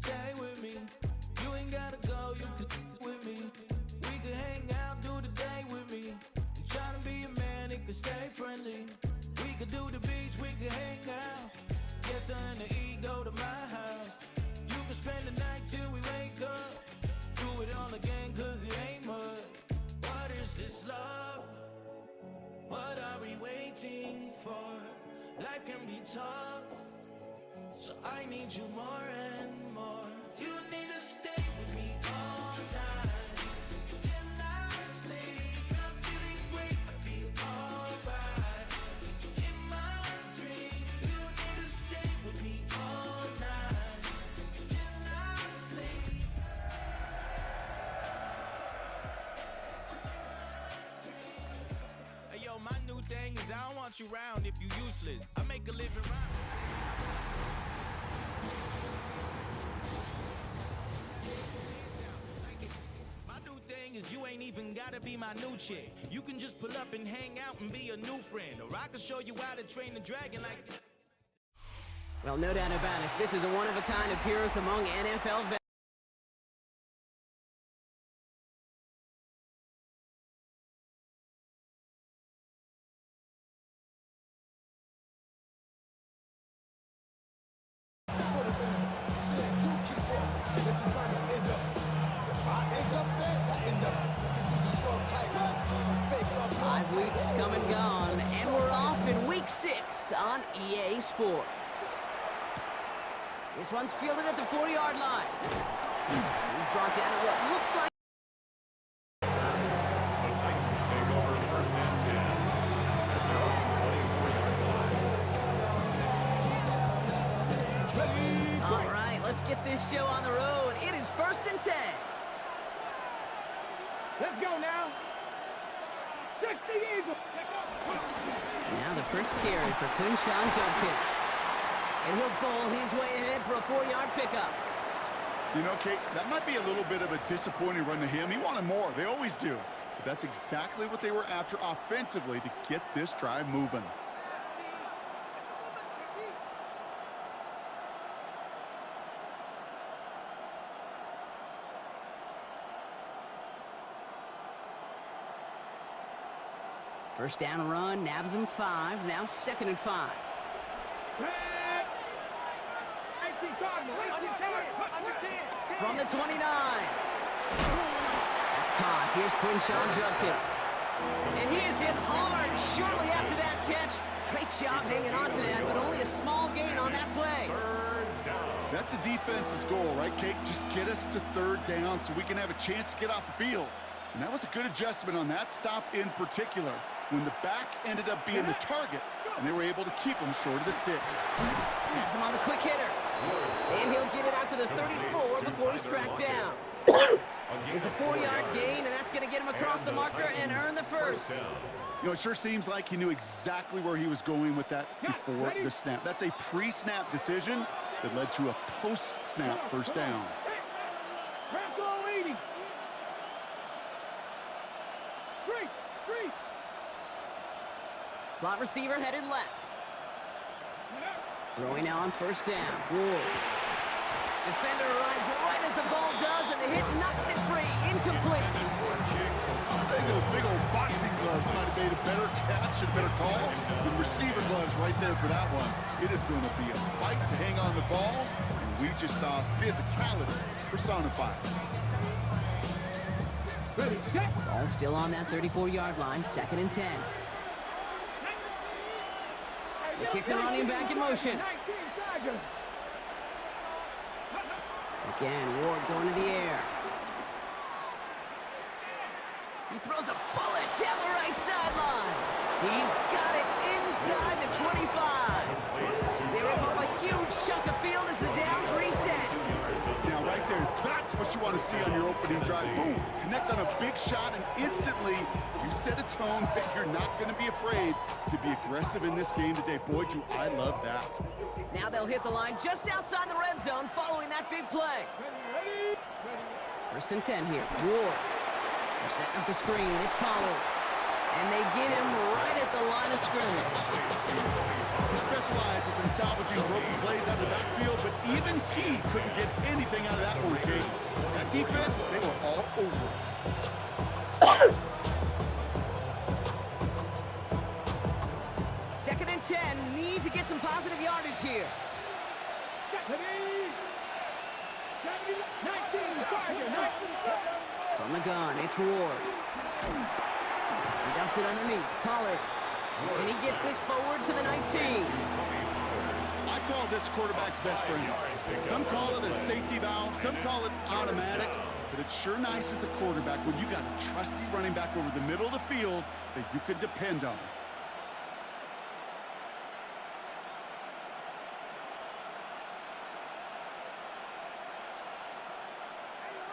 stay with me. You ain't gotta go, you can with me. We could hang out, do the day with me. You tryna be a man, it could stay friendly. We could do the beach, we could hang out. Get something to eat, go to my house. You can spend the night till we wake up. Do it all again, cause it ain't mud. What is this love? What are we waiting for? Life can be tough, so I need you more and more. You need to stay with me all night till I sleep. I'm feeling great, I feel alright. In my dreams, you need to stay with me all night till I sleep. Hey yo, my new thing is I don't want you round if you useless. I make a living rhyme. Is you ain't even gotta be my new chick. You can just pull up and hang out and be a new friend. Or I can show you how to train the dragon like... Well, no doubt about it. This is a one-of-a-kind appearance among NFL veterans. Come and gone, and we're off in week 6 on EA Sports. This one's fielded at the 40-yard line. He's brought down at what looks like... The Titans take over first and 10 at their own 24-yard line. All right, let's get this show on the road. It is first and 10. Let's go now. 60 Eagles. Now the first carry for Quinshawn Judkins. And he'll bowl his way ahead for a 4-yard pickup. You know, Kate, that might be a little bit of a disappointing run to him. He wanted more. They always do. But that's exactly what they were after offensively to get this drive moving. First down run, nabs him 5, now 2nd and 5. From the 29. That's caught. Here's Quinshawn Judkins. And he is hit hard shortly after that catch. Great job hanging on to that, but only a small gain on that play. That's a defense's goal, right, Kate? Just get us to 3rd down so we can have a chance to get off the field. And that was a good adjustment on that stop in particular, when the back ended up being the target, and they were able to keep him short of the sticks. Has him on the quick hitter. And he'll get it out to the 34 before he's tracked down. It's a 4-yard gain, and that's going to get him across the marker and earn the first. You know, it sure seems like he knew exactly where he was going with that before the snap. That's a pre-snap decision that led to a post-snap first down. Slot receiver headed left. Throwing now on first down. Ward. Defender arrives right as the ball does, and the hit knocks it free. Incomplete. I think those big old boxing gloves might have made a better catch and better call than receiver gloves right there for that one. It is going to be a fight to hang on the ball, and we just saw physicality personified. Ball still on that 34-yard line, 2nd and 10. They kick the running back in motion. Again, Ward going to the air. He throws a bullet down the right sideline. He's got it inside the 25. They rip up a huge chunk of field as the downs reset. Now, right there, that's what you want to see on your opening drive. Boom! Connect on a big shot, and instantly you set a tone that you're not going to be afraid to be aggressive in this game today. Boy, do I love that. Now they'll hit the line just outside the red zone following that big play. First and 10 here. Ward. They're setting up the screen. It's Pollard. And they get him right at the line of scrimmage. He specializes in salvaging broken plays out of the backfield, but even he couldn't get anything out of that one, Kate. That defense, they were all over it. 2nd and 10, need to get some positive yardage here. From the gun, it's Ward. He dumps it underneath, Pollard. And he gets this forward to the 19. I call this quarterback's best friend. Some call it a safety valve, some call it automatic, but it's sure nice as a quarterback when you got a trusty running back over the middle of the field that you can depend on.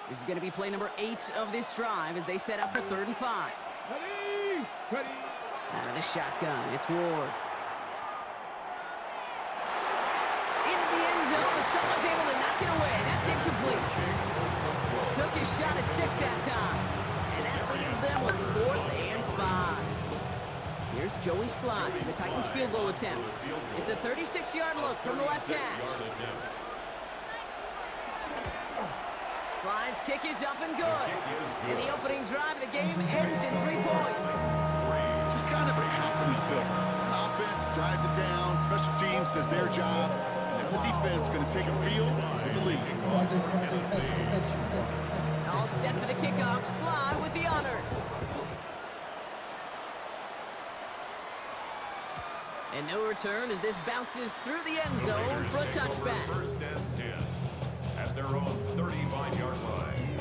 This is going to be play number 8 of this drive as they set up for 3rd and 5. Out of the shotgun, it's Ward. Into the end zone, but someone's able to knock it away. That's incomplete. Took his shot at 6 that time. And that leaves them with 4th and 5. Here's Joey Slye for the Titans field goal attempt. It's a 36-yard look from the left hash. Sly's kick is up and good. And the opening drive of the game ends in 3 points. Just kind of a confidence builder. Offense drives it down, special teams does their job. Now the defense going to take the field with the lead. All set for the kickoff. Slye with the honors. And no return as this bounces through the end zone for a touchback. 1st and 10 at their own 35-yard line.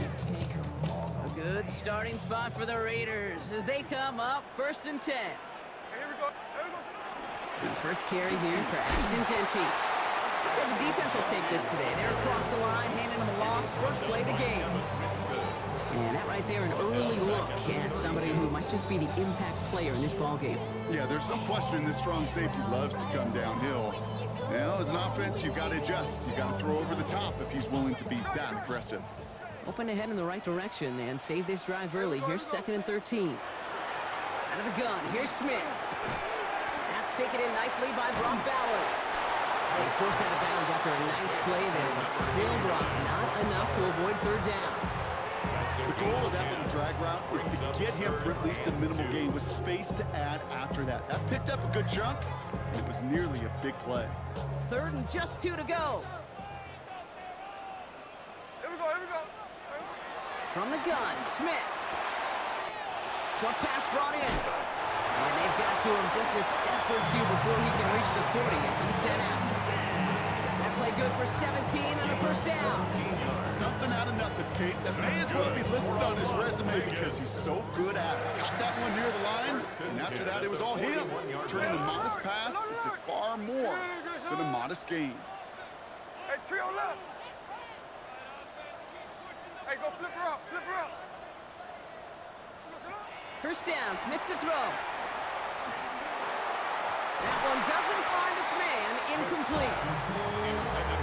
A good starting spot for the Raiders as they come up 1st and 10. And first carry here for Ashton Genty. I'd say the defense will take this today. They're across the line, handing them a loss. First play of the game. And that right there, an early look at somebody who might just be the impact player in this ballgame. Yeah, there's no question this strong safety loves to come downhill. Now, as an offense, you've got to adjust. You've got to throw over the top if he's willing to be that aggressive. Open ahead in the right direction and save this drive early. Here's 2nd and 13. Out of the gun, here's Smith. That's taken in nicely by Brock Bowers. He's forced out of bounds after a nice play there, but still Brock not enough to avoid 3rd down. The goal of that little drag route is to get him for at least a minimal gain with space to add after that. That picked up a good chunk, and it was nearly a big play. 3rd and just 2 to go. Here we go. From the gun, Smith. Short pass brought in. And they've got to him just a step or 2 before he can reach the 40 as he's sent out. That play good for 17 and a 1st down. Something out of nothing, Kate. That may as well be listed on his resume because he's so good at it. Caught that one near the line, and after that, it was all him. Turning a modest pass into far more than a modest gain. Hey, trio left. Hey, go flip her up. 1st down, Smith to throw. That one doesn't find its man, incomplete.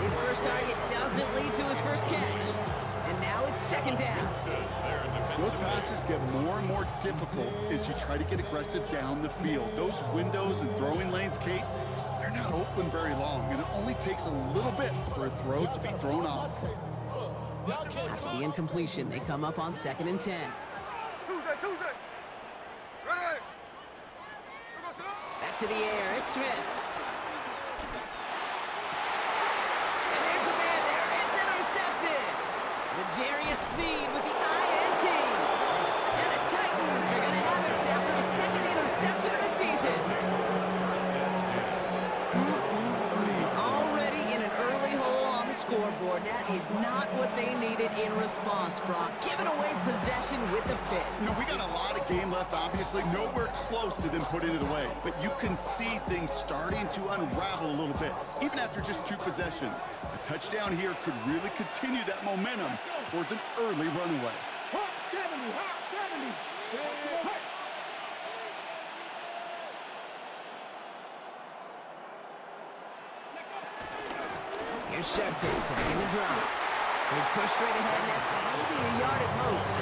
His first target doesn't lead to his first catch. And now it's 2nd down. Those passes get more and more difficult as you try to get aggressive down the field. Those windows and throwing lanes, Kate, they're not open very long, and it only takes a little bit for a throw to be thrown off. After the incompletion, they come up on 2nd and 10. Tuesday. Ready. Back to the air, it's Smith. And there's a man there, it's intercepted. L'Jarius Sneed with the INT. And the Titans are going to have it after a 2nd interception of the season. Already in an early hole on the scoreboard. That is not what they needed in response, Brock. Giving away possession with a pick. You know, we got a lot of game left, obviously. Nowhere close to them putting it away. But you can see things starting to unravel a little bit, even after just 2 possessions. A touchdown here could really continue that momentum towards an early runaway. Hot 70. Here's Shepkins to begin the drive. He's pushed straight ahead, and that's maybe a yard at most.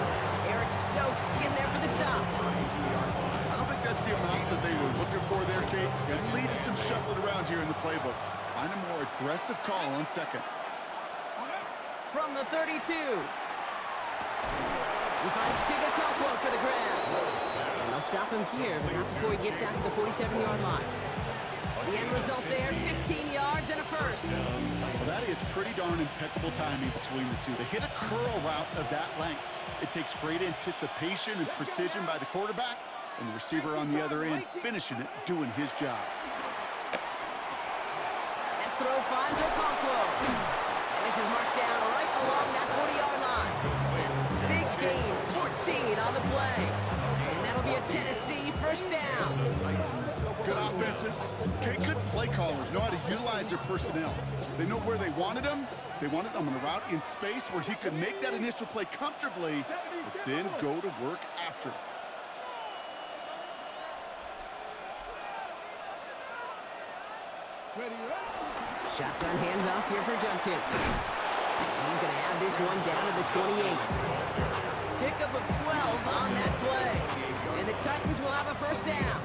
Eric Stokes skinned there for the stop. that's the amount that they were looking for there, Kate. Going to lead to some shuffling around here in the playbook. Find a more aggressive call on second. From the 32. He finds Tigger Coco for the grab. And they'll stop him here, but not before he gets out to the 47-yard line. The end result there, 15 yards and a first. Well, that is pretty darn impeccable timing between the two. They hit a curl route of that length. It takes great anticipation and precision by the quarterback, and the receiver on the other end finishing it, doing his job. That throw finds Okonkwo. And this is marked down right along that 40-yard line. Big gain, 14 on the play. And that'll be a Tennessee first down. Good offenses. Okay, good play callers know how to utilize their personnel. They know where they wanted them. They wanted them on a route in space where he could make that initial play comfortably, but then go to work after. Shotgun handoff here for Junkins. He's going to have this one down to the 28. Pickup of 12 on that play. And the Titans will have a first down.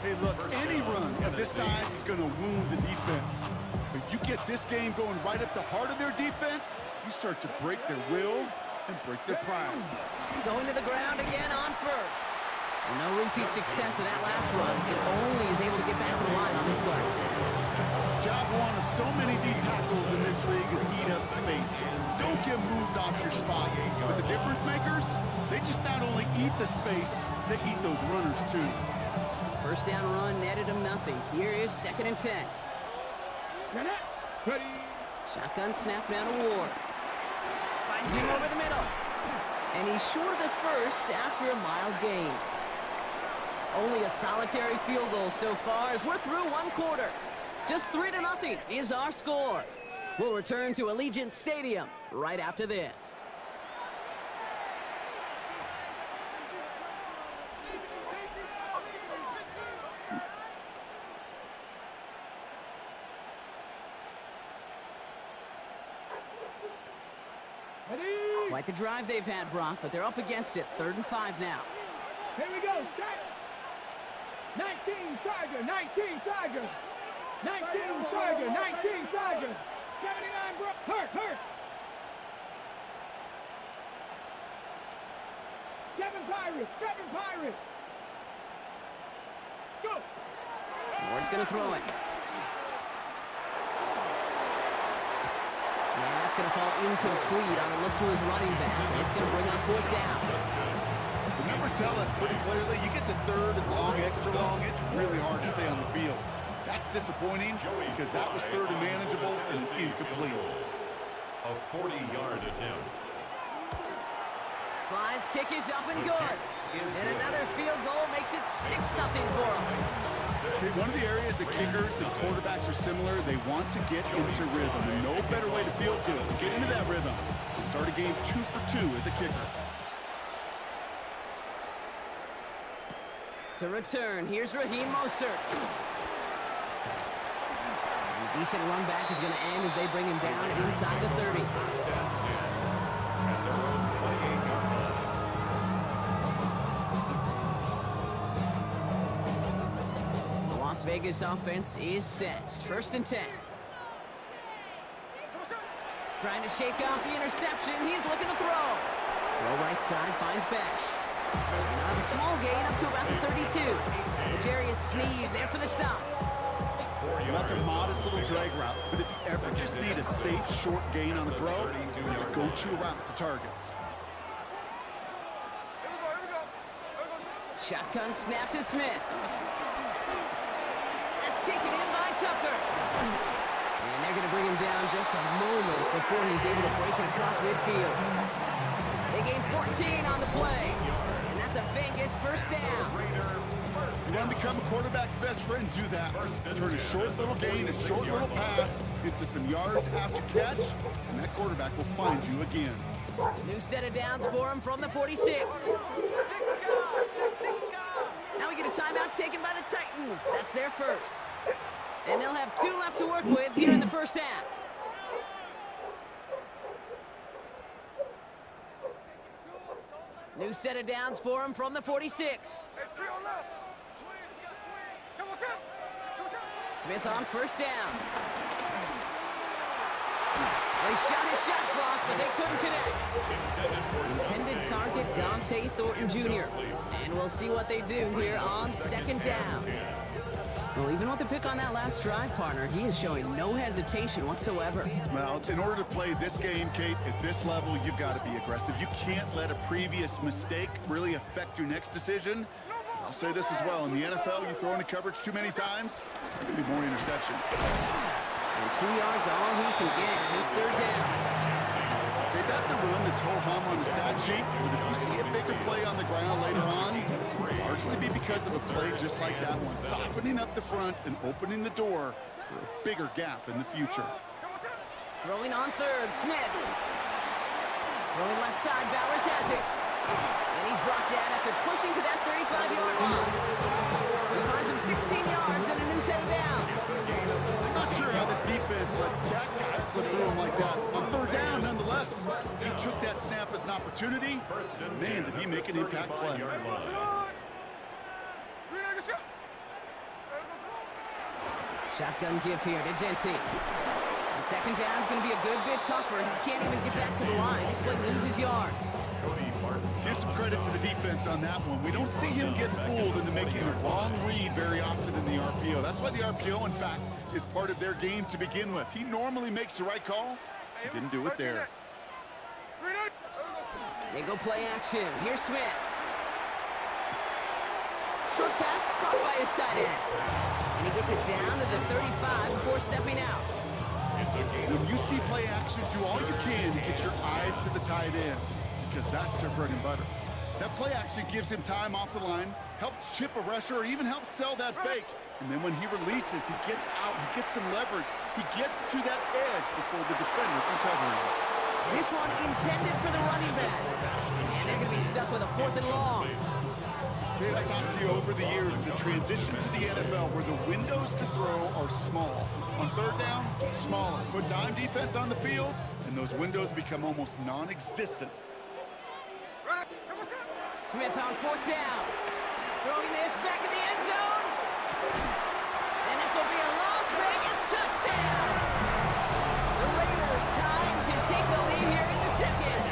Hey, look, any run of this size is going to wound the defense. But you get this game going right at the heart of their defense, you start to break their will and break their pride. Going to the ground again on first. No repeat success of that last run, so only is able to get back to the line on this play. Job one of so many D tackles in this league is eat up space. Don't get moved off your spot. But the difference makers, they just not only eat the space, they eat those runners too. First down run netted him nothing. Here is 2nd and 10. Ready. Shotgun snap now to Ward. Finds him over the middle. And he's short of the first after a mild gain. Only a solitary field goal so far as we're through one quarter. Just 3-0 is our score. We'll return to Allegiant Stadium right after this. Ready. Quite the drive they've had, Brock, but they're up against it. 3rd and 5 now. Here we go. Set. 19 Tiger. 19 Tiger. 19 Tiger. 19 Tiger. 79 bro. Hurt. 7 Pirates. 7 Pirates. Go. Ward's going to throw it. And that's going to fall incomplete on a look to his running back. And it's going to bring up 4th down. The numbers tell us pretty clearly, you get to 3rd and long, extra long, it's really hard to stay on the field. That's disappointing because that was 3rd and manageable and incomplete. A 40-yard attempt. Sly's kick is up and good. And another field goal makes it 6-0 for him. Okay, one of the areas that kickers and quarterbacks are similar, they want to get into rhythm. And no better way to feel good, get into that rhythm and start a game 2 for 2 as a kicker. To return, here's Raheem Mostert. A decent run back is going to end as they bring him down inside the 30. The Las Vegas offense is set. 1st and 10. Trying to shake off the interception. He's looking to throw. Go right side, finds Bash. They'll have a small gain up to about the 32. L'Jarius Sneed there for the stop. Well, that's a modest little drag route, but if you ever just need a safe, short gain on the throw, it's a go-to route to target. Shotgun snap to Smith. That's taken in by Tucker. And they're going to bring him down just a moment before he's able to break it across midfield. They gain 14 on the play. And that's a Vegas first down. You want to become a quarterback's best friend, do that. Turn a short little gain, a short little pass into some yards after catch, and that quarterback will find you again. New set of downs for him from the 46. Now we get a timeout taken by the Titans. That's their first. And they'll have 2 left to work with here in the first half. New set of downs for him from the 46. Smith on first down. They shot his shot clock, but they couldn't connect. Intended target, Dante Thornton Jr. And we'll see what they do here on second down. Well, even with the pick on that last drive, partner, he is showing no hesitation whatsoever. Well, in order to play this game, Kate, at this level, you've got to be aggressive. You can't let a previous mistake really affect your next decision. I'll say this as well. In the NFL, you throw into coverage too many times, there'll be more interceptions. And 2 yards all he can get. It's third down. Okay, that's a run that's ho-hum on the stat sheet. But if you see a bigger play on the ground later on, it'll largely be because of a play just like that one, softening up the front and opening the door for a bigger gap in the future. Throwing on third, Smith. Throwing left side, Bowers has it. And he's brought down after pushing to that 35-yard line. He finds him 16 yards and a new set of downs. I'm not sure how this defense let that guy slip through him like that. On third down, nonetheless, he took that snap as an opportunity. Man, did he make an impact play. Shotgun give here to Genty. And second down's going to be a good bit tougher. He can't even get back to the line. This play loses yards. Give some credit to the defense on that one. We don't see him get fooled into making the wrong read very often in the RPO. That's why the RPO, in fact, is part of their game to begin with. He normally makes the right call. He didn't do it there. They go play action. Here's Smith. Short pass caught by his tight end. And he gets it down to the 35 before stepping out. When you see play action, do all you can to get your eyes to the tight end, because that's their bread and butter. That play action gives him time off the line, helps chip a rusher, or even helps sell that fake. And then when he releases, he gets out, he gets some leverage. He gets to that edge before the defender can cover him. This one intended for the running back. And they're going to be stuck with a 4th and long. Kate, I talked to you over the years of the transition to the NFL where the windows to throw are small. On third down, smaller. Put dime defense on the field, and those windows become almost non-existent. Smith on 4th down. Throwing this back in the end zone. And this will be a Las Vegas touchdown. The Raiders tied can take the lead here in the second.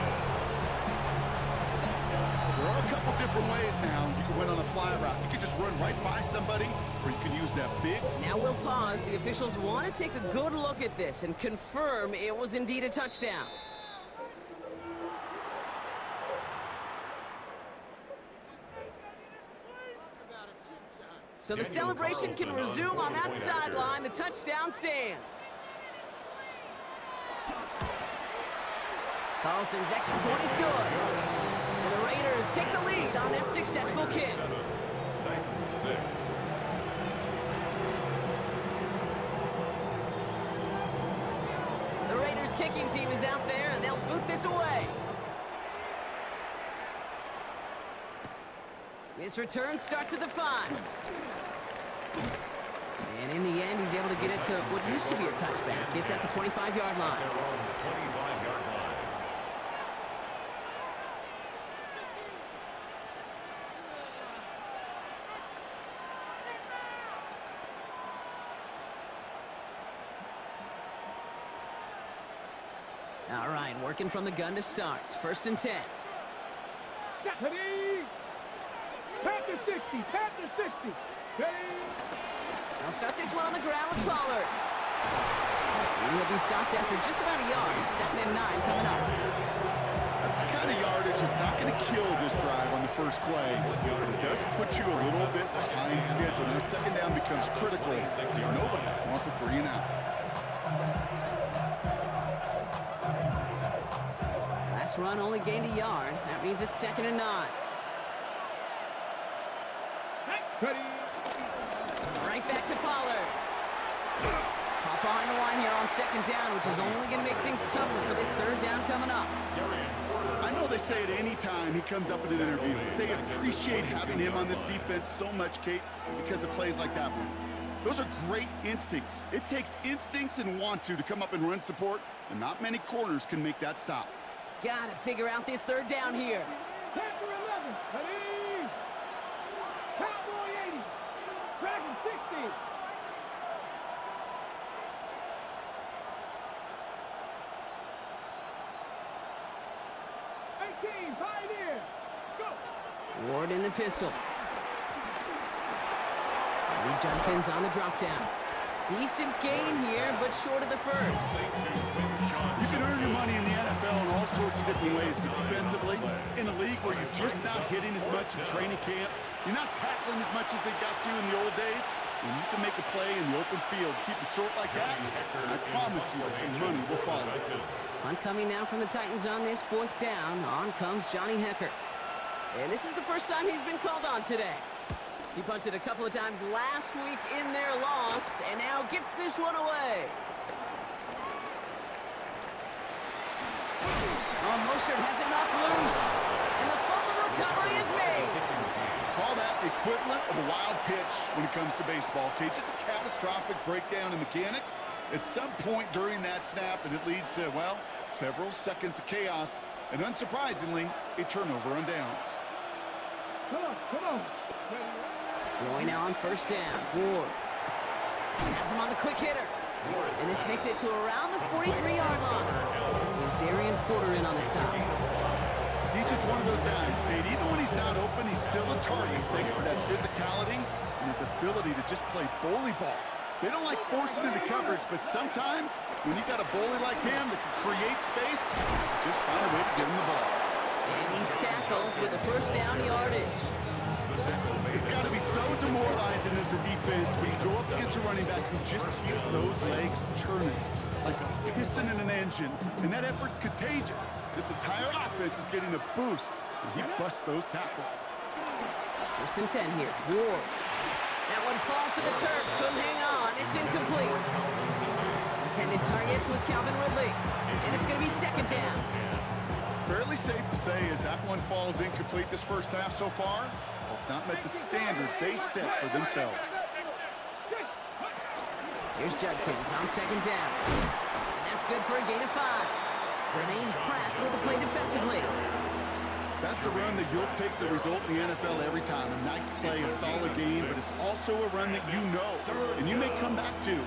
There are a couple different ways now. You can win on a fly route. You can just run right by somebody, or you can use that big. Now we'll pause. The officials want to take a good look at this and confirm it was indeed a touchdown. So the celebration can resume on that sideline. The touchdown stands. Carlson's extra point is good. And the Raiders take the lead on that successful kick. Titans 6. The Raiders kicking team is out there, and they'll boot this away. This return starts at the 5. And in the end, he's able to get it to what used to be a touchback. It's at the 25-yard line. All right, working from the gun to start. 1st and 10. Ready? Pat to 60, pat to 60. Ready? They'll start this one on the ground with Pollard. And he'll be stopped after just about a yard. 2nd and 9 coming up. That's the kind of yardage that's not going to kill this drive on the first play. But it does put you a little bit behind schedule. Now, 2nd down becomes critical because nobody wants a 3 and out. Last run only gained a yard. That means it's 2nd and 9. Ready? Right back to Pollard. Pop behind the line here on 2nd down, which is only going to make things tougher for this 3rd down coming up. I know they say at any time he comes up in an interview, but they appreciate having him on this defense so much, Kate, because of plays like that one. Those are great instincts. It takes instincts and want to come up and run support, and not many corners can make that stop. Got to figure out this 3rd down here. Panther 11. Ready? Cowboy 80. Dragon 60. 19, Pioneer. Go. Ward in the pistol. Lee Judkins on the drop down. Decent gain here, but short of the first. You can earn your money in the NFL in all sorts of different ways, but defensively, in a league where you're just not hitting as much in training camp, you're not tackling as much as they got to in the old days, when you can make a play in the open field, keep it short like that, I promise you some money will follow. Punt coming now from the Titans on this 4th down. On comes Johnny Hecker. And this is the first time he's been called on today. He punted a couple of times last week in their loss, and now gets this one away. Oh, Mostert has it knocked loose, and the fumble recovery is made. Call that equivalent of a wild pitch when it comes to baseball, Kate. Just a catastrophic breakdown in mechanics at some point during that snap, and it leads to, well, several seconds of chaos, and unsurprisingly, a turnover on downs. Come on, come on. Going now on 1st down. Ward has him on the quick hitter. And this makes it to around the 43-yard line. Here's Darian Porter in on the stop. He's just one of those guys, Kate. Even when he's not open, he's still a target thanks to that physicality and his ability to just play bully ball. They don't like forcing into coverage, but sometimes when you got a bully like him that can create space, just find a way to get him the ball. And he's tackled with the 1st down yardage. It's got to be so demoralizing as a defense when you go up against a running back who just keeps those legs churning like a piston in an engine, and that effort's contagious. This entire offense is getting a boost, and he busts those tackles. 1st and 10 here. Ward. That one falls to the turf. Couldn't hang on. It's incomplete. Intended target was Calvin Ridley, and it's going to be 2nd down. Fairly safe to say as that one falls incomplete this first half so far, it's not met the standard they set for themselves. Here's Judkins on 2nd down. And that's good for a gain of 5. Remain Pratt with the play defensively. That's a run that you'll take the result in the NFL every time. A nice play, a solid game, but it's also a run that you know, and you may come back to,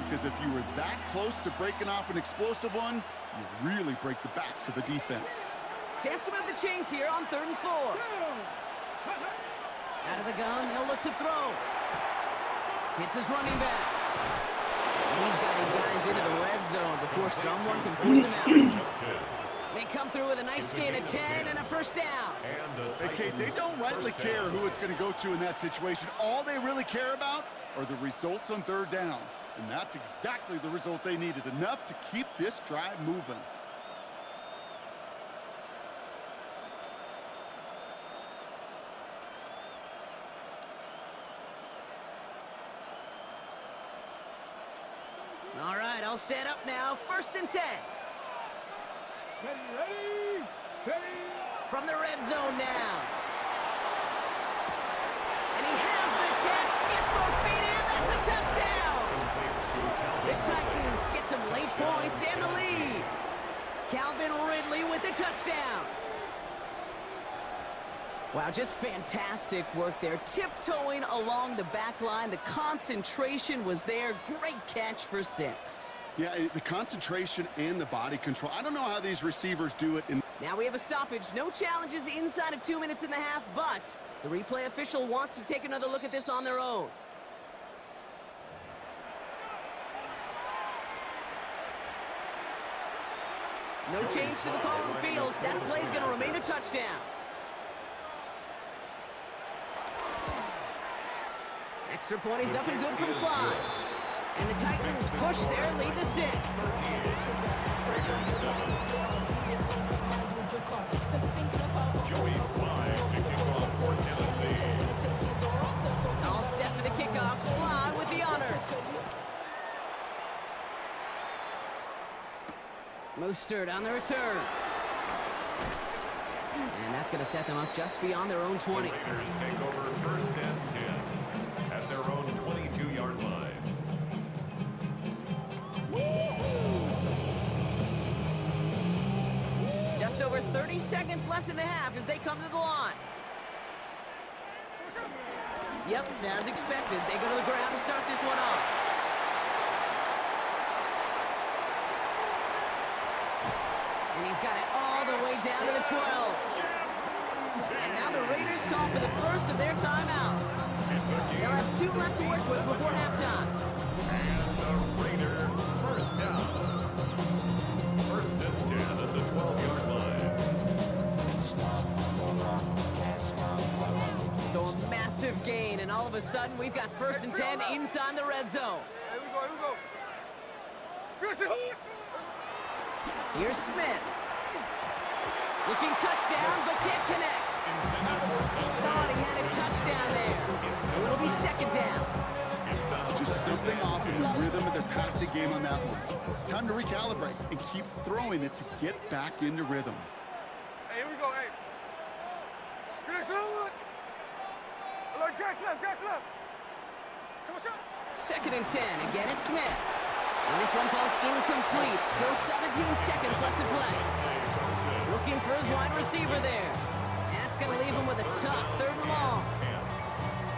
because if you were that close to breaking off an explosive one, you really break the backs of a defense. Chance to move the chains here on 3rd and 4. Out of the gun, they'll look to throw. Hits his running back. He's got his guys into the red zone before someone can force him out. They come through with a nice gain of 10 and a 1st down. Hey, Kate, they don't rightly care who it's going to go to in that situation. All they really care about are the results on 3rd down. And that's exactly the result they needed, enough to keep this drive moving. All right, I'll set up now. 1st and 10. Ready. From the red zone now. And he has the catch. Gets both feet in. That's a touchdown. The Titans get some late points and the lead. Calvin Ridley with the touchdown. Wow, just fantastic work there. Tiptoeing along the back line. The concentration was there. Great catch for 6. Yeah, the concentration and the body control. I don't know how these receivers do it. Now we have a stoppage. No challenges inside of 2 minutes and a half, but the replay official wants to take another look at this on their own. No change to the call on the fields. That play is going to remain a touchdown. Extra point is up and good from Slide. And the Titans push their lead to 6. Joey Slye to kick off for Tennessee. All set for the kickoff. Slide with the honors. Mostert on the return. And that's going to set them up just beyond their own 20. The Raiders take over 1st and 10 at their own 22-yard line. Just over 30 seconds left in the half as they come to the line. Yep, as expected, they go to the ground to start this one off. And he's got it all the way down to the 12. And now the Raiders call for the first of their timeouts. They'll have 2 left to work with before halftime. And the Raiders first down. First and 10 at the 12-yard line. So a massive gain, and all of a sudden we've got first and 10 inside the red zone. Here we go. Here's Smith. Looking touchdown, but can't connect. Thought he had a touchdown there. So it'll be second down. Just something off in the rhythm of their passing game on that one. Time to recalibrate and keep throwing it to get back into rhythm. Hey, here we go, hey. Jackson left. Second and 10. Again, it's Smith. And this one falls incomplete. Still 17 seconds left to play. Looking for his wide receiver there. That's going to leave him with a tough 3rd and long.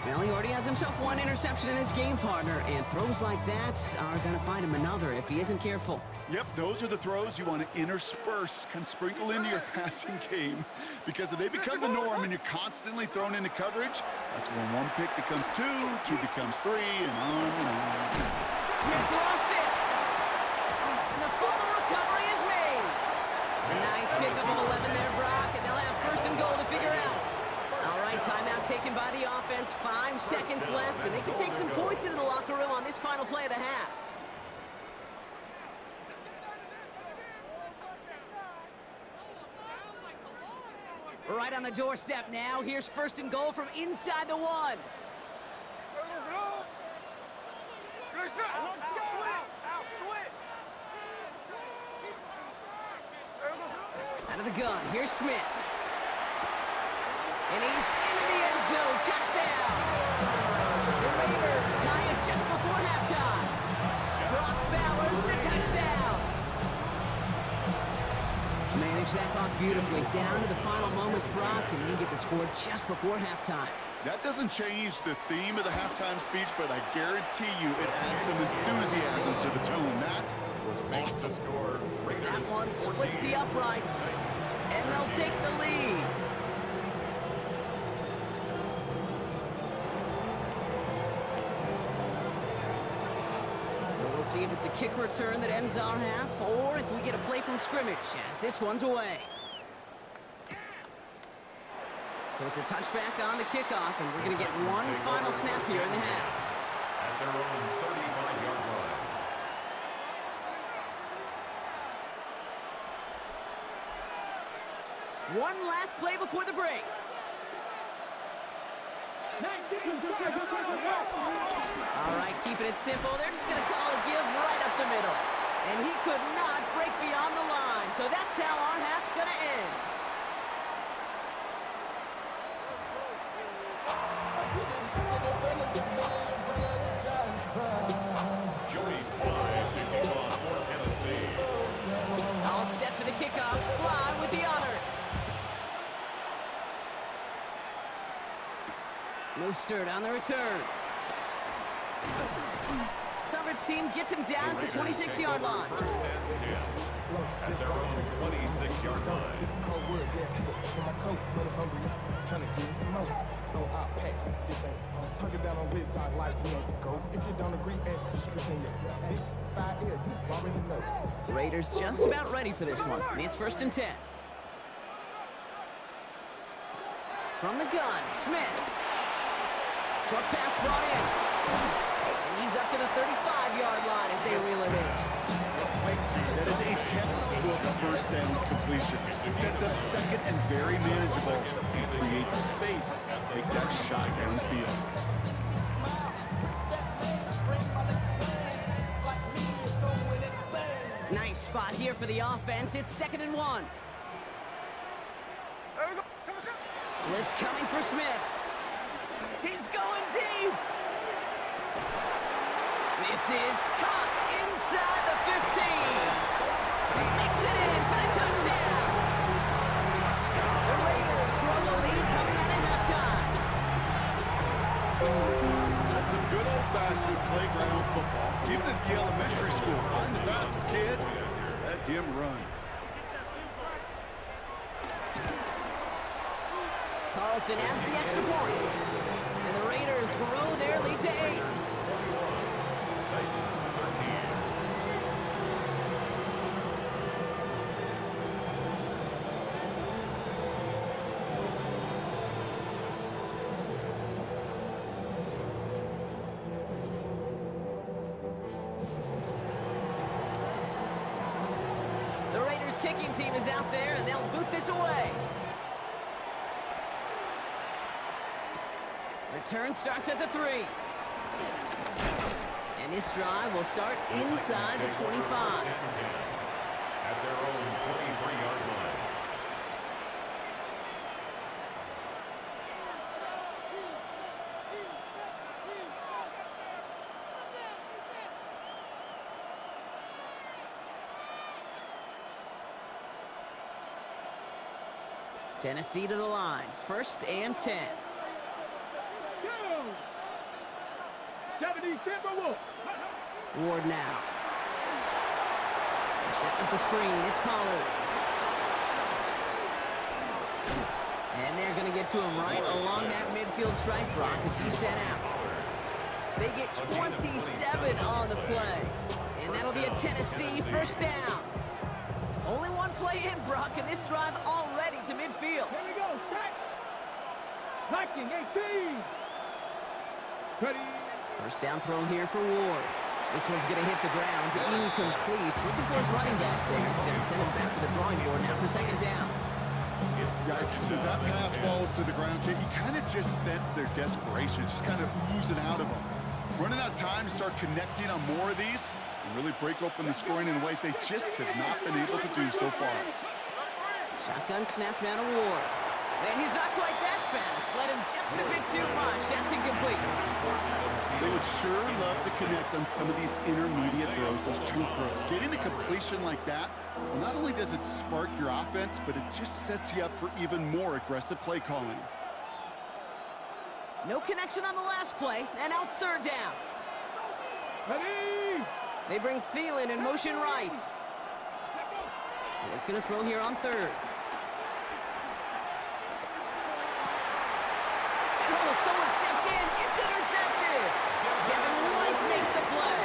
Well, he already has himself 1 interception in his game, partner, and throws like that are going to find him another if he isn't careful. Yep, those are the throws you want to intersperse, kind of sprinkle into your passing game. Because if they become the norm and you're constantly thrown into coverage, that's when 1 pick becomes 2, 2 becomes 3, and on and on. Smith lost it. And the fumble recovery is made. A nice pickup of 11 there, Brock, and they'll have first and goal to figure out. All right, timeout taken by the offense. 5 seconds left, and they can take some points into the locker room on this final play of the half. Right on the doorstep now. Here's first and goal from inside the 1. Out of the gun, here's Smith. And he's into the end zone. Touchdown! The Raiders tie it just before halftime. Brock Bowers, the touchdown! Manage that clock beautifully. Down to the final moments, Brock, and they get the score just before halftime. That doesn't change the theme of the halftime speech, but I guarantee you it adds some enthusiasm to the tone. That was awesome. That one splits the uprights, and they'll take the lead. So we'll see if it's a kick return that ends our half, or if we get a play from scrimmage, as this one's away. So it's a touchback on the kickoff, and we're going to get one final snap here in the half. At their own 35-yard line. One last play before the break. 19 All right, keeping it simple. They're just going to call a give right up the middle. And he could not break beyond the line. So that's how our half's going to end. Joey Slye taking off for Tennessee. All set for the kickoff. Slye with the honors. Mostert on the return. Coverage team gets him down at the 26-yard line. First and 10 at their own 26-yard line. This cold word, yeah, in my coat, little hungry, trying to get some more. No, I'll pack this ain't. I'm talking down on this side like you know the go. If you don't agree, ask the streets in your big 5 air, you already know. The Raiders just about ready for this one. It's first and 10. From the gun, Smith. Short pass brought in. And he's up to the 35-yard line as they reel it in. That is a textbook first down completion. It sets up second and very manageable. Creates space to take that shot downfield. Nice spot here for the offense. It's second and 1. Blitz coming for Smith. He's going deep. This is caught inside the 15. He makes it in for the touchdown. The Raiders grow the lead coming out of halftime. That's some good old-fashioned playground football. Even at the elementary school, find the fastest kid, let him run. Carlson adds the extra point. And the Raiders grow their lead to 8. Titans 13. The Raiders kicking team is out there, and they'll boot this away. Return starts at the 3. And this drive will start inside the 25. At their own 23-yard line. Tennessee to the line, 1st and 10. Go! 70 Timberwolves. Ward now. They're setting up the screen. It's Pollard. And they're going to get to him right along that midfield stripe, Brock, as he's sent out. They get 27 on the play. And that'll be a Tennessee 1st down. Only one play in, Brock, and this drive already to midfield. Here we go, set. Liking 18. Ready. 1st down throw here for Ward. This one's going to hit the ground. Incomplete. Looking for his running back there. Going to send him back to the drawing board now for 2nd down. Yikes, as that pass falls to the ground, Kate, you kind of just sense their desperation. It's just kind of oozing out of them. Running out of time to start connecting on more of these and really break open the scoring in a way they just have not been able to do so far. Shotgun snap now to Ward. And he's not quite that fast. Let him just a bit too much. That's incomplete. They would sure love to connect on some of these intermediate throws, those chunk throws. Getting a completion like that, well, not only does it spark your offense, but it just sets you up for even more aggressive play calling. No connection on the last play, and now it's 3rd down. Ready. They bring Thielen in motion right. And it's going to throw here on 3rd. And oh, someone stepped in. It's intercepted. Devin White makes the play.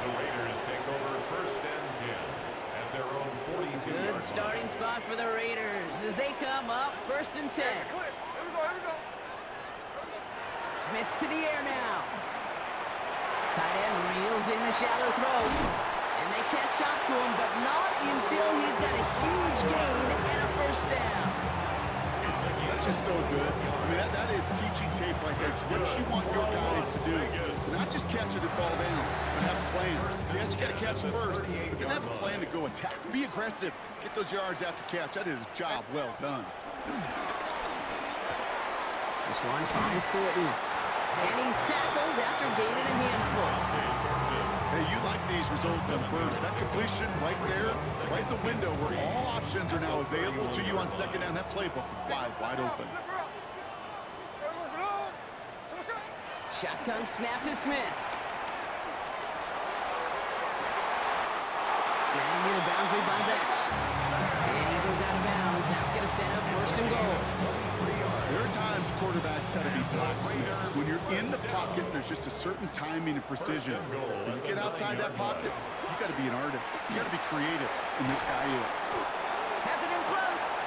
The Raiders take over 1st and 10 at their own 42-yard Good starting spot for the Raiders as they come up 1st and 10. Here we go, here we go. Smith to the air now. Tight end reels in the shallow throw. And they catch up to him, but not until he's got a huge gain and a 1st down. That's just so good. I mean, that is teaching tape right there. It's what you want your guys to do. So not just catch it and fall down, but have a plan. Yes, you got to catch it first, but then have a plan to go attack. Be aggressive. Get those yards after catch. That is a job well done. This one finds Thornton. And he's tackled after gaining a handful. Hey, you like these results up first. That completion right there, right in the window where all options are now available to you on 2nd down. That playbook wide open. Shotgun snap to Smith. Snagged in a boundary by Besh. And he goes out of bounds. That's going to set up 1st and goal. There are times a quarterback's got to be blacksmiths. When you're in the pocket, there's just a certain timing and precision. When you get outside that pocket, you got to be an artist. You got to be creative, and this guy is. Has it in close.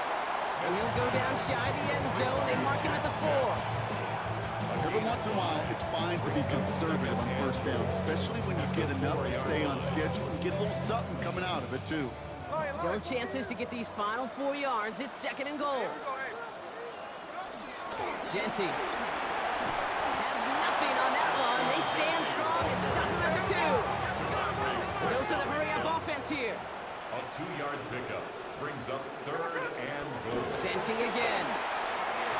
And he'll go down shy of the end zone. They mark him at the 4. Every once in a while, it's fine to be conservative on 1st down, especially when you get enough to stay on schedule and get a little something coming out of it, too. Still chances to get these final 4 yards. It's 2nd and goal. Genty has nothing on that one. They stand strong and stop him at the 2. Dose of the hurry-up offense here. A 2-yard pickup brings up 3rd and goal. Genty again.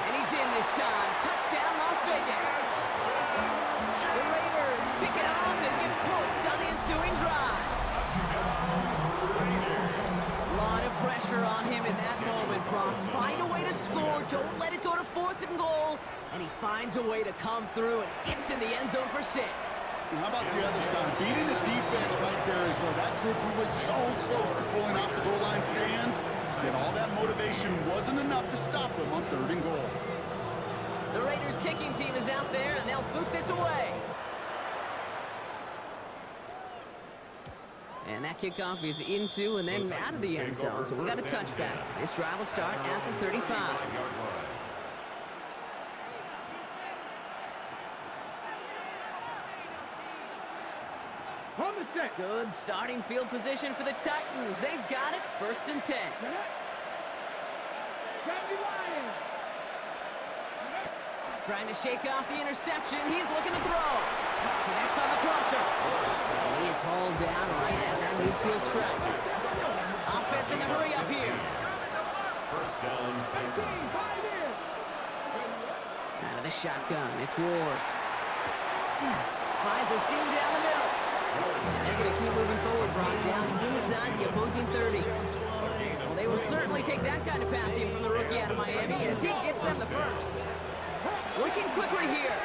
And he's in this time. Touchdown, Las Vegas. The Raiders pick it off and get points on the ensuing drive. A lot of pressure on him in that moment, Brock. Find a way to score. Don't let it go to 4th and goal. And he finds a way to come through and gets in the end zone for 6. And how about the other side? Beating the defense right there as well. That group who was so close to pulling off the goal line stand, yet all that motivation wasn't enough to stop them on 3rd and goal. The Raiders kicking team is out there, and they'll boot this away. And that kickoff is into and then out of the end zone. So we got a touchback. This drive will start at the 35. On the set. Good starting field position for the Titans. They've got it. 1st and 10. Trying to shake off the interception. He's looking to throw. Connects on the crosser. And he is hauled down right at that midfield stripe. Offense in the hurry up here. 1st down, Titans. Out of the shotgun. It's Ward. Finds a seam down the middle. And they're going to keep moving forward. Brought down inside the opposing 30. Well, they will certainly take that kind of passing from the rookie out of Miami as he gets them the first. Working quickly here.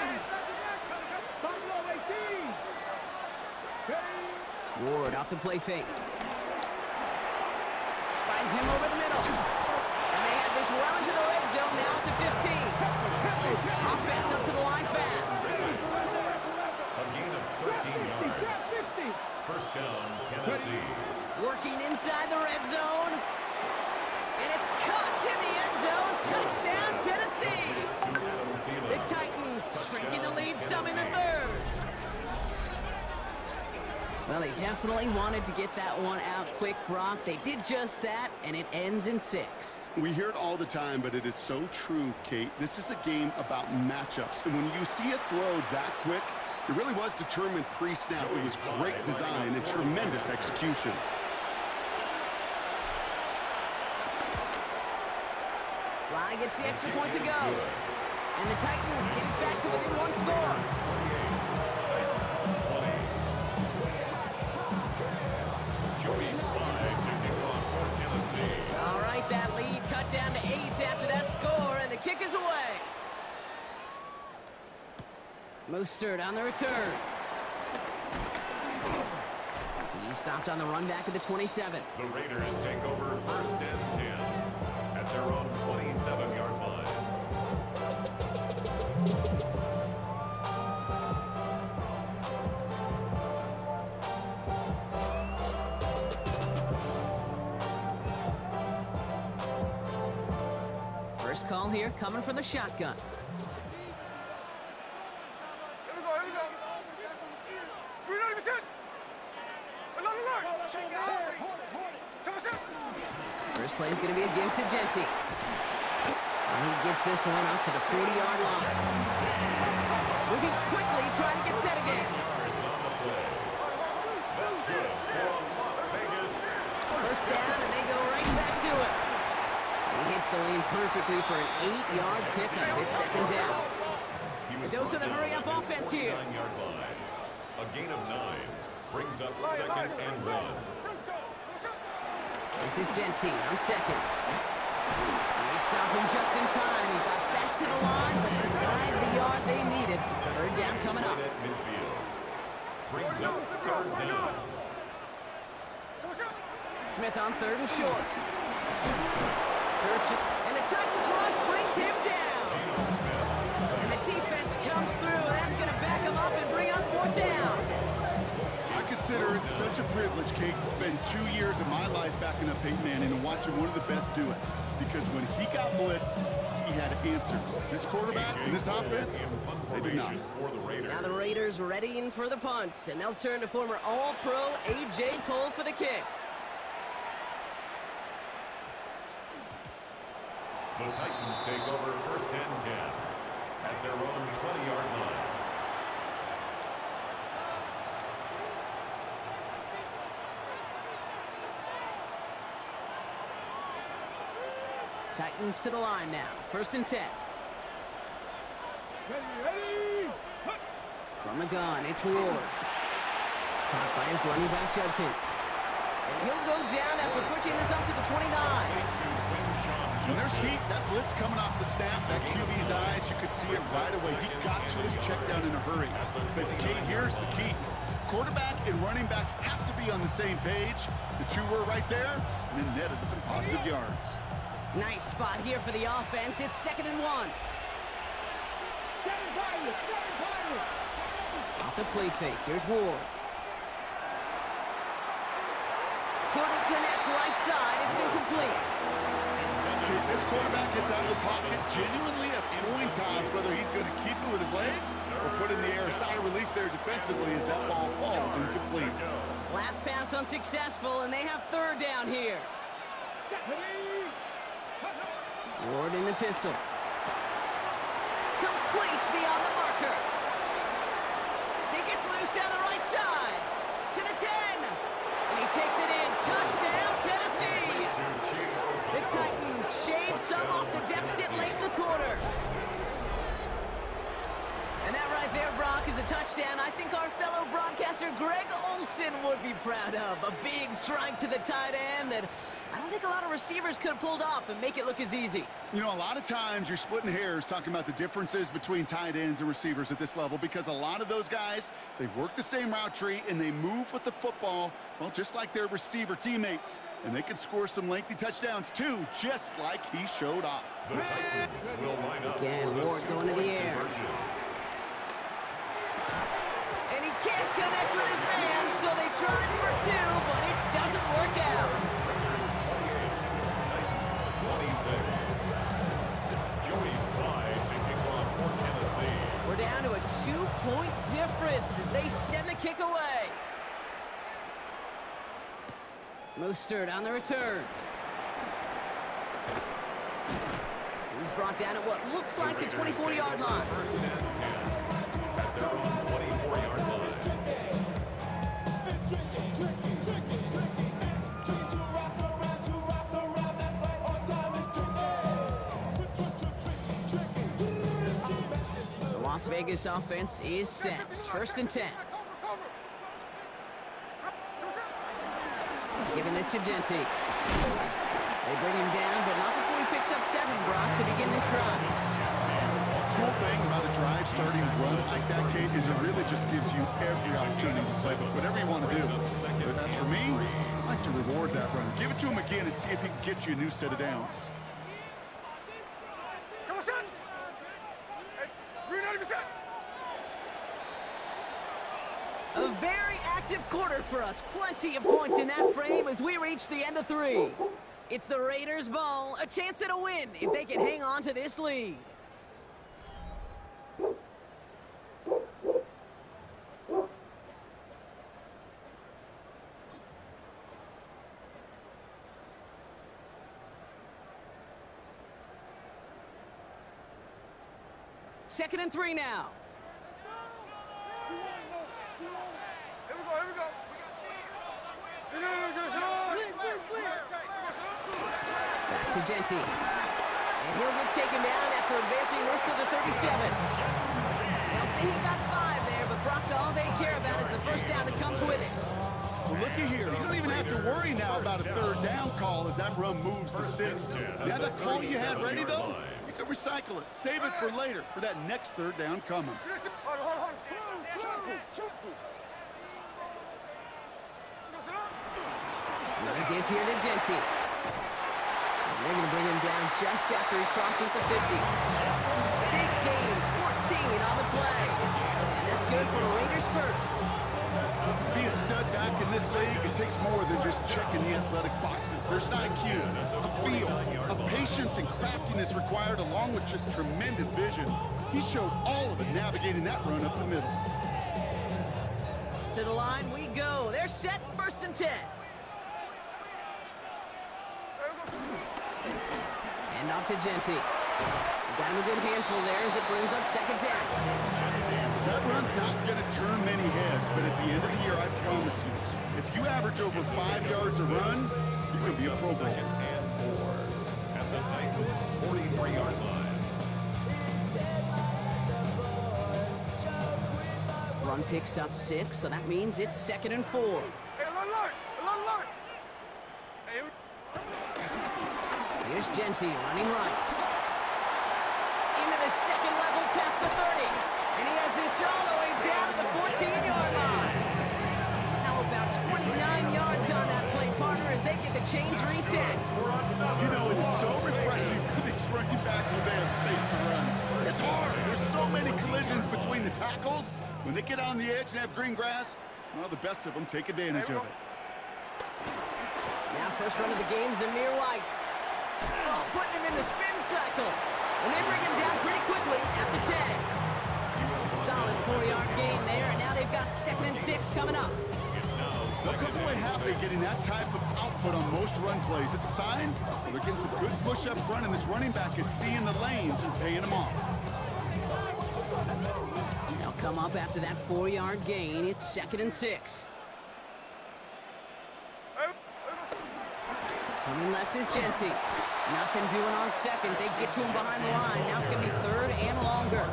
Ward off the play fake. Finds him over the middle. And they have this well into the red zone now at the 15. Offense up to the line fast. A gain of 13 yards. 1st down, Tennessee. Working inside the red zone. And it's caught in the end zone. Touchdown, Tennessee. The Titans shrinking the lead some in the 3rd. Well, they definitely wanted to get that one out quick, Brock. They did just that, and it ends in 6. We hear it all the time, but it is so true, Kate. This is a game about matchups. And when you see a throw that quick, it really was determined pre-snap. It was great design and tremendous execution. Sly gets the extra point to go. And the Titans get it back to within 1 score. Joey Sly taking off for Tennessee. All right, that lead cut down to 8 after that score, and the kick is away. Mostert on the return. He's stopped on the run back at the 27. The Raiders take over 1st and 10 at their own 27-yard line. First call here coming from the shotgun. Here we go, here we go. Reload, set. Alert, alert. First play is going to be a give to Genty. And he gets this one up to the 40-yard line. Moving quickly, trying to get set again. Yards on the play. That's good for Las Vegas. First down, and they go right back to it. He hits the lane perfectly for an 8-yard pickup. It's 2nd down. A dose of the hurry-up offense here. 9-yard line. A gain of 9 brings up 2nd and 1. This is Genty on 2nd. They stop him just in time. He got back to the line, but denied the yard they needed. 3rd down coming up. At midfield. Brings up 3rd down. Smith on 3rd and short. Searching, and the Titans rush brings him down. Geno Smith. And the defense comes through. That's going to back him up and bring up 4th down. I consider it such a privilege, Kate, to spend 2 years of my life backing up Peyton Manning and watching one of the best do it. Because when he got blitzed, he had answers. This quarterback and this offense, they did not. For the Raiders. Now the Raiders readying for the punt, and they'll turn to former All-Pro A.J. Cole for the kick. The Titans take over 1st and 10 at their own 20-yard line. Titans to the line now. 1st and 10. Ready. From the gun, it's Ward. Caught by his running back, Judkins. And he'll go down after pushing this up to the 29. To Quinn Sean When there's heat, that blitz coming off the snap, that QB's eyes, you could see it right away. He got to his check down in a hurry. But Kate, here's the key. Quarterback and running back have to be on the same page. The two were right there, and then netted some positive yards. Nice spot here for the offense. It's 2nd and 1. Off the play fake. Here's Ward. Couldn't connect right side. It's incomplete. This quarterback gets out of the pocket, genuinely a coin toss whether he's going to keep it with his legs or put in the air. Sigh of relief there defensively as that ball falls incomplete. Last pass unsuccessful, and they have 3rd down here. Ward in the pistol. Complete beyond the marker. He gets loose down the right side. To the 10. And he takes it in. Touchdown, Tennessee. The Titans shave some off the deficit late in the quarter. And that right there, Brock, is a touchdown I think our fellow broadcaster Greg Olson would be proud of. A big strike to the tight end that I don't think a lot of receivers could have pulled off and make it look as easy. You know, a lot of times you're splitting hairs talking about the differences between tight ends and receivers at this level because a lot of those guys, they work the same route tree and they move with the football, well, just like their receiver teammates. And they can score some lengthy touchdowns too, just like he showed off. The Titans will line up. Again, Ward going to the air. And he can't connect with his man, so they tried for 2, but it doesn't work out. 26. Joey slides and kick off for Tennessee. We're down to a 2-point difference as they send the kick away. Mostert on the return. He's brought down at what looks like the 24-yard line. First and 10 at their own 24-yard line. The Las Vegas offense is set. 1st and 10. Giving this to Genty. They bring him down, but not before he picks up 7, Brock, to begin this drive. Cool thing about a drive starting run like that, Kate, is it really just gives you every opportunity to play with whatever you want to do. But as for me, I like to reward that run. Give it to him again and see if he can get you a new set of downs. Come on, son. Hey, green 90%. A very active quarter for us. Plenty of points in that frame as we reach the end of 3. It's the Raiders' ball, a chance at a win if they can hang on to this lead. Second and 3 now. Here we go, here we go. Back to Genty. And he'll get taken down after advancing this to the 37. They'll say he got 5 there, but Brock, all they care about is the first down that comes with it. Well, looky here. You don't even have to worry now about a 3rd down call as that run moves the sticks. Now that call you had ready, though, you can recycle it. Save it for later for that next 3rd down coming. Hold on. Another give here to Genty. And they're going to bring him down just after he crosses the 50. Big gain, 14 on the play. And that's good for the Raiders' first. To be a stud back in this league, it takes more than just checking the athletic boxes. There's an IQ, a feel, a patience and craftiness required along with just tremendous vision. He showed all of it navigating that run up the middle. To the line we go. They're set, 1st and 10. And off to Genty. Got him a good handful there as it brings up 2nd down. That run's not going to turn many heads, but at the end of the year, I promise you, if you average over 5 yards a run, you're going to be a Pro Bowler. And 4 at the Titans' 43-yard line. Run picks up 6, so that means it's 2nd and 4. Hey, a lot of line. He'll Here's Genty running right. Into the second level past the 30. And he has this all the way down to the 14-yard line. How about 29 yards on that play, partner, as they get the chains reset. You know, it is so refreshing for these running backs when they have space to run. It's hard. There's so many collisions between the tackles. When they get on the edge and have green grass, well, the best of them take advantage of it. Now first run of the game is Amir White. Oh, putting him in the spin cycle. And they bring him down pretty quickly at the 10. Solid 4-yard gain there, and now they've got 2nd and 6 coming up. They'll come away happy getting that type of output on most run plays. It's a sign that they're getting some good push up front, and this running back is seeing the lanes and paying them off. They'll come up after that 4-yard gain. It's 2nd and 6. Coming left is Genty. Nothing doing on second. They get to him behind the line. Now it's going to be 3rd and longer.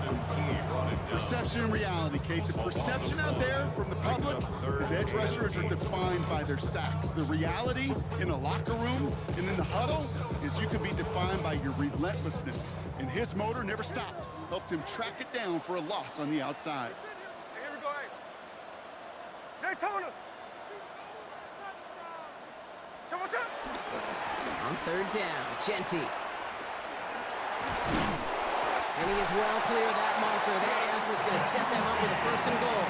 Perception and reality, Kate. The perception out there from the public is edge rushers are defined by their sacks. The reality in a locker room and in the huddle is you can be defined by your relentlessness. And his motor never stopped. Helped him track it down for a loss on the outside. Here we go, hey. Daytona. What's up? On 3rd down, Genty. And he is well clear of that marker. That effort's going to set them up with a 1st and goal.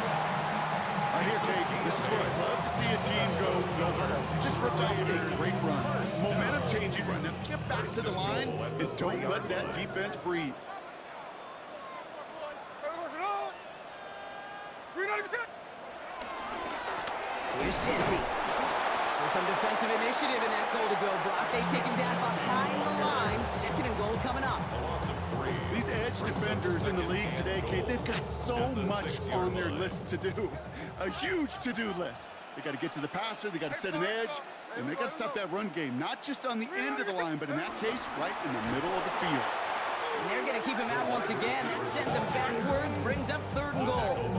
I hear, Kate, this is where I love to see a team go hard. You just ripped off a great run. Momentum-changing run. Now get back to the line and don't let that defense breathe. Here's Genty. Some defensive initiative in that goal-to-go block. They take him down behind the line. 2nd and goal coming up. These edge defenders in the league today, Kate, they've got so much on their list to do. A huge to-do list. They got to get to the passer, they got to set an edge, and they got to stop that run game. Not just on the end of the line, but in that case, right in the middle of the field. And they're going to keep him out once again. That sends him backwards, brings up 3rd and goal.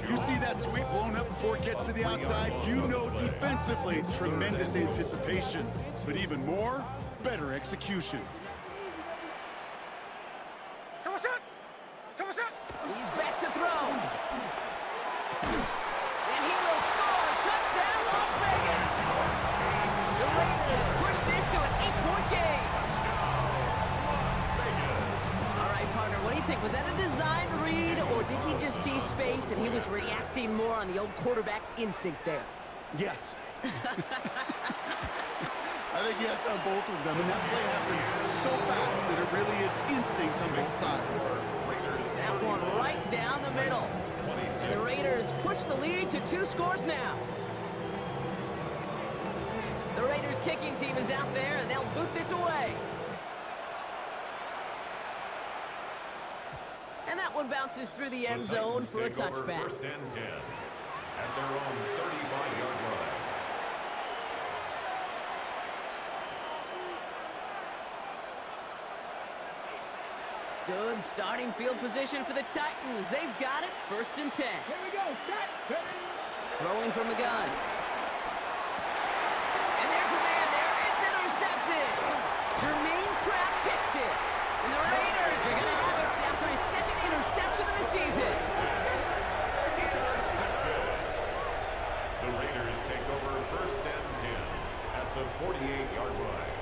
You see that sweep blown up before it gets to the outside, you know defensively, tremendous anticipation. But even more, better execution. He's back to throw. And he will score. Touchdown, Las Vegas. The Raiders push this to an 8-point game. All right, partner, what do you think? Was that a design read, or did he just see space and he was reacting more on the old quarterback instinct there? Yes. I think yes on both of them, and that play happens so fast that it really is instincts on both sides. That one right down the middle. And the Raiders push the lead to 2 scores now. The Raiders kicking team is out there, and they'll boot this away. And that one bounces through the end zone for a touchback. 1st and 10 at their own 35-yard line. Good starting field position for the Titans. They've got it. 1st and 10. Here we go. Set. Throwing from the gun. And there's a man there. It's intercepted. Jermaine Pratt picks it. And the Raiders are going to have it after his 2nd interception of the season. The Raiders take over 1st and 10 at the 48-yard line.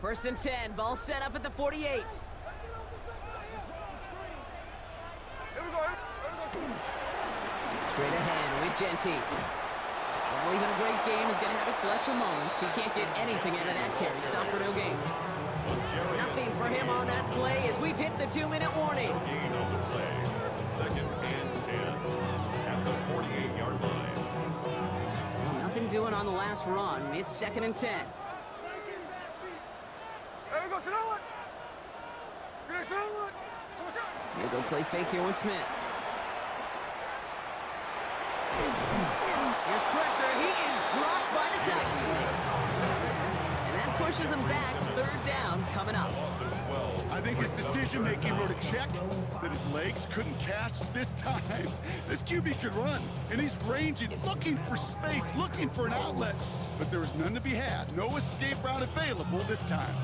First and 10, ball set up at the 48. Here we go. Straight ahead with Genty. Well, even a great game is going to have its lesser moments. He can't get anything out of that carry. Stop for no gain. Nothing for him on that play as we've hit the 2-minute warning. Gain on the play. 2nd and 10 at the 48-yard line. Well, nothing doing on the last run. It's 2nd and 10. Here we go, Sonoma. He'll go play fake here with Smith. Here's pressure. He is dropped by the Titans. And that pushes him back. Third down coming up. I think his decision-making wrote a check that his legs couldn't catch this time. This QB could run, and he's ranging, looking for space, looking for an outlet. But there was none to be had. No escape route available this time.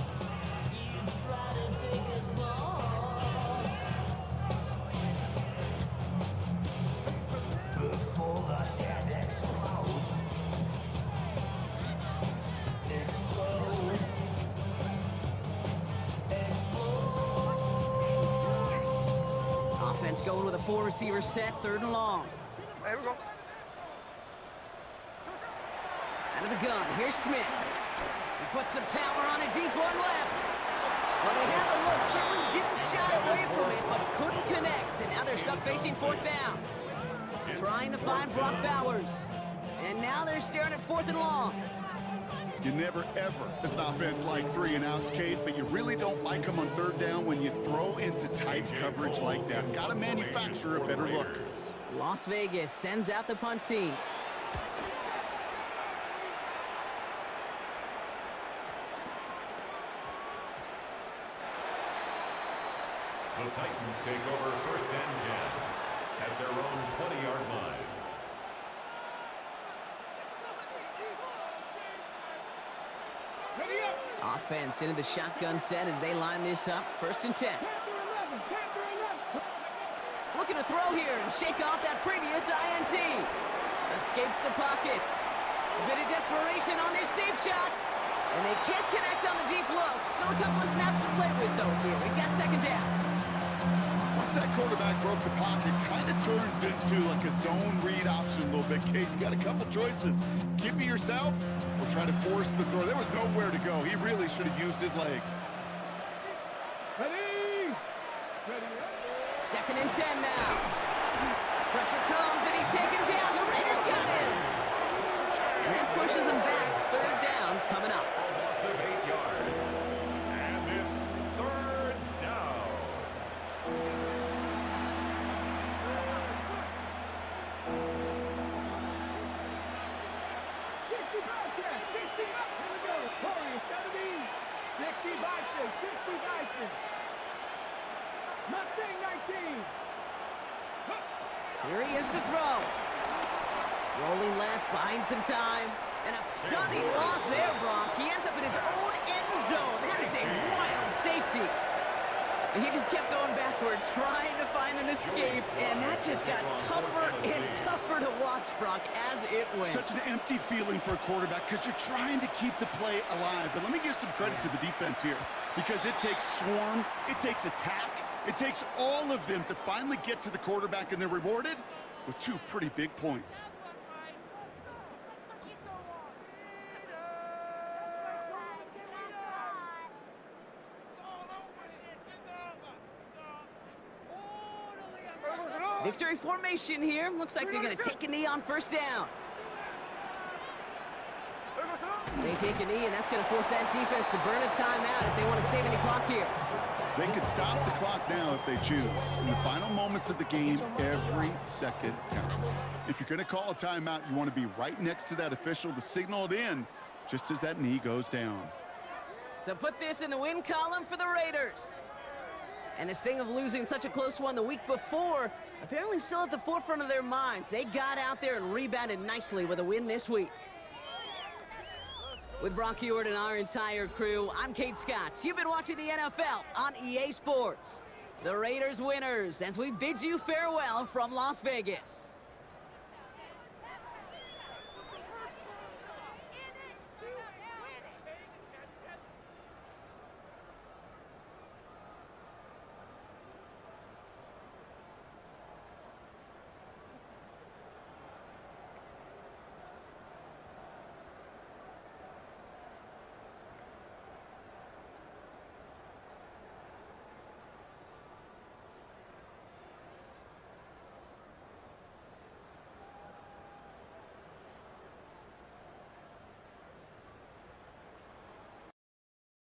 Offense going with a 4-receiver set, 3rd and long. Here we go. Out of the gun, here's Smith. He puts some power on a deep one left. Well, they had the look. Sherman didn't shy away from it, but couldn't connect. And now they're stuck facing 4th down. Trying to find Brock Bowers. And now they're staring at 4th and long. You never, ever, as an offense, like 3-and-outs, Kate, but you really don't like them on 3rd down when you throw into tight coverage like that. Got to manufacture a better look. Las Vegas sends out the punt team. The Titans take over 1st and 10 at their own 20-yard line. Ready up. Offense into the shotgun set as they line this up. 1st and 10. Looking to throw here and shake off that previous INT. Escapes the pocket. A bit of desperation on this deep shot. And they can't connect on the deep look. Still a couple of snaps to play with, though, here. We've got 2nd down. Once that quarterback broke the pocket, kind of turns into like a zone read option a little bit, Kate. You got a couple choices. Keep it yourself or try to force the throw. There was nowhere to go. He really should have used his legs. Ready. Ready. 2nd and 10 now. Pressure comes and he's taken down. The Raiders got him. And that pushes him back. 3rd down coming up. Loss of 8 yards. And it's 3rd down. Here he is to throw. Rolling left, buying some time. And a stunning loss there, Brock. He ends up in his own end zone. That is a wild safety. And he just kept going backward, trying to find an escape. And that just got tougher and tougher to watch, Brock, as it went. Such an empty feeling for a quarterback because you're trying to keep the play alive. But let me give some credit to the defense here because it takes swarm, it takes attack, it takes all of them to finally get to the quarterback, and they're rewarded with 2 pretty big points. Victory formation here. Looks like they're going to take a knee on 1st down. They take a knee, and that's going to force that defense to burn a timeout if they want to save any clock here. They could stop the clock now if they choose. In the final moments of the game, every second counts. If you're going to call a timeout, you want to be right next to that official to signal it in just as that knee goes down. So put this in the win column for the Raiders. And the sting of losing such a close one the week before apparently still at the forefront of their minds. They got out there and rebounded nicely with a win this week. With Brock Ewart and our entire crew, I'm Kate Scott. You've been watching the NFL on EA Sports. The Raiders winners as we bid you farewell from Las Vegas.